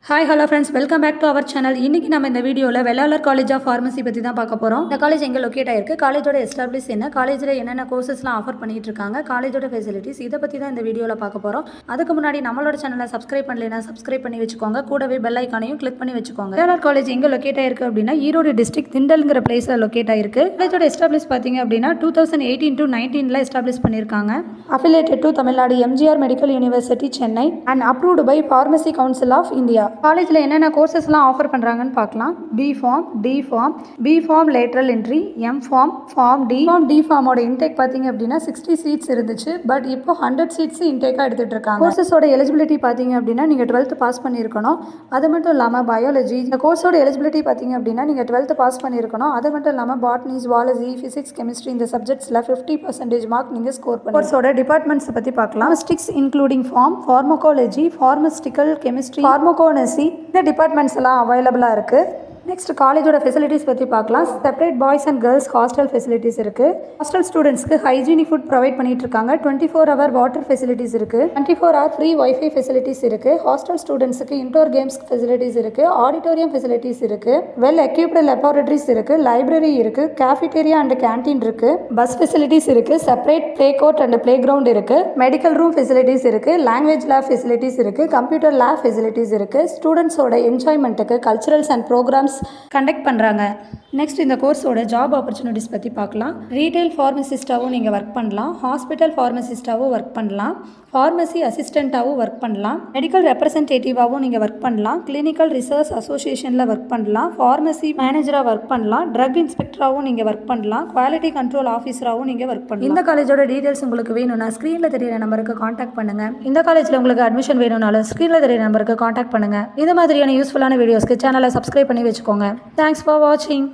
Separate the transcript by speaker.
Speaker 1: Hi hello friends, welcome back to our channel. இன்றைக்கி நம்ம இந்த வீடியோவில் வெள்ளாளர் காலேஜ் ஆஃப் ஃபார்மசி பற்றி தான் பார்க்க போகிறோம். இந்த காலேஜ் எங்கே லொக்கேட் ஆயிருக்கு, காலேஜோட எஸ்டாப்ளிஷ் என்ன, காலேஜில் என்னென்ன கோர்சஸ்லாம் ஆஃபர் பண்ணிட்டு இருக்காங்க, காலேஜோட ஃபெசிலிட்டிஸ், இதை பற்றி தான் இந்த வீடியோவில் பார்க்க போகிறோம். அதுக்கு முன்னாடி நம்மளோட சேனலை சப்ஸ்கிரைப் பண்ணலைன்னா சப்ஸ்கிரைப் பண்ணி வச்சுக்கோங்க. கூடவே பெல் ஐக்கானையும் கிளிக் பண்ணி வச்சுக்கோங்க. வெள்ளாளர் காலேஜ் எங்கே லொக்கேட் ஆயிருக்கு அப்படின்னா ஈரோடு டிஸ்ட்ரிக்ட் திண்டல்ங்கிற பிளேஸில் லொக்கேட் ஆயிருக்கு. காலேஜோட எஸ்டாப்ளிஷ் பார்த்தீங்க அப்படின்னா 2018 to 19 எஸ்டாப்ளிஷ் பண்ணியிருக்காங்க. Affiliated to Tamil Nadu MGR Medical University Chennai and approved by Pharmacy Council of India. காலேஜில் என்னென்ன கோர்சஸ்லாம் ஆஃபர் பண்ணுறாங்கன்னு பார்க்கலாம். B pharm, D pharm, B pharm lateral entry, M pharm, pharm D ஃபார்மோட இன்டேக் பார்த்தீங்க அப்படின்னா 60 சீட்ஸ் இருந்துச்சு. பட் இப்போ 100 சீட்ஸ் இன்டேக்காக எடுத்துகிட்டு இருக்காங்க. கோர்சஸோட எலிஜிபிலிட்டி பார்த்தீங்க அப்படின்னா நீங்கள் 12th பாஸ் பண்ணியிருக்கணும். அது மட்டும் இல்லாமல் பயாலஜி இந்த கோர்ஸோட எலிஜிபிலிட்டி பார்த்தீங்க அப்படின்னா நீங்கள் 12th பாஸ் பண்ணியிருக்கணும். அது மட்டும் இல்லாமல் பாட்னி, ஜுவாலஜி, ஃபிசிக்ஸ், கெமிஸ்ட்ரி இந்த சப்ஜெக்ட்ஸில் 50% மார்க் நீங்கள் ஸ்கோர் பண்ணி. கோர்ஸோட டிபார்ட்மெண்ட்ஸ் பற்றி பார்க்கலாம். ஸ்டிக்ஸ் including pharmacology, pharmaceutical chemistry, pharmacognosy இந்த டிபார்ட்மெண்ட்ஸ் எல்லாம் அவைலபிளாக இருக்குது. நெக்ஸ்ட் காலேஜோட ஃபெசிலிட்டிஸ் பற்றி பார்க்கலாம். Separate boys and girls hostel facilities இருக்குது. ஹாஸ்டல் ஸ்டூடெண்ட்ஸ்க்கு ஹைஜீனிக் ஃபுட் ப்ரொவைட் பண்ணிட்டு இருக்காங்க. 24 hour வாட்டர் ஃபெசிலிட்டிஸ் இருக்குது. 24 hour ஃப்ரீ வைஃபை ஃபெசிலிட்டிஸ் இருக்குது. ஹாஸ்டல் ஸ்டூடெண்ட்ஸுக்கு இன்டோர் கேம்ஸ் ஃபெசிலிட்டிஸ் இருக்குது. ஆடிட்டோரியம் ஃபெசிலிட்டிஸ் இருக்குது. வெல் எக்யூப்டு லெபார்டரிஸ் இருக்குது. லைப்ரரி இருக்குது. கேஃபிடேரியா அண்ட் கேன்டீன் இருக்குது. பஸ் ஃபெசிலிட்டிஸ் இருக்குது. Separate play court and play ground இருக்குது. மெடிக்கல் ரூம் ஃபெசிலிட்டிஸ் இருக்குது. லாங்குவேஜ் லேப் ஃபெசிலிட்டிஸ் இருக்குது. கம்ப்யூட்டர் லேப் ஃபெசிலிட்டிஸ் இருக்குது. ஸ்டூடெண்ட்ஸோட என்ஜாய்மெண்ட்டுக்கு கல்ச்சுரல்ஸ் அண்ட் ப்ரோக்ராம்ஸ் கண்டக்ட் பண்ணுறாங்க. நெக்ஸ்ட் இந்த கோர்ஸோட ஜாப் ஆப்பர்ச்சுனிட்டிஸ் பற்றி பார்க்கலாம். ரீட்டைல் ஃபார்மசிஸ்ட்டாகவும் நீங்கள் ஒர்க் பண்ணலாம். ஹாஸ்பிட்டல் ஃபார்மசிஸ்ட்டாகவும் ஒர்க் பண்ணலாம். ஃபார்மசி அசிஸ்டண்ட்டாகவும் ஒர்க் பண்ணலாம். மெடிக்கல் ரெப்ரசன்டேட்டிவாகவும் நீங்கள் ஒர்க் பண்ணலாம். கிளினிக்கல் ரிசர்ச் அசோசியேஷனில் ஒர்க் பண்ணலாம். ஃபார்மசி மேனேஜராக ஒர்க் பண்ணலாம். ட்ரக் இன்ஸ்பெக்டராகவும் நீங்கள் ஒர்க் பண்ணலாம். குவாலிட்டி கண்ட்ரோல் ஆஃபீஸராகவும் நீங்கள் ஒர்க் பண்ணலாம். இந்த காலேஜோட டீட்டெயில்ஸ் உங்களுக்கு வேணும்னா ஸ்க்ரீனில் தெரியிற நம்பருக்கு காண்டாக்ட் பண்ணுங்கள். இந்த காலேஜில் உங்களுக்கு அட்மிஷன் வேணும்னாலும் ஸ்க்ரீனில் தெரியிற நம்பருக்கு காண்டாக்ட் பண்ணுங்கள். இந்த மாதிரியான யூஸ்ஃபுல்லான வீடியோஸ்க்கு சேனலை சப்ஸ்கிரைப் பண்ணி வச்சுக்கோங்க. தேங்க்ஸ் ஃபார் வாட்சிங்.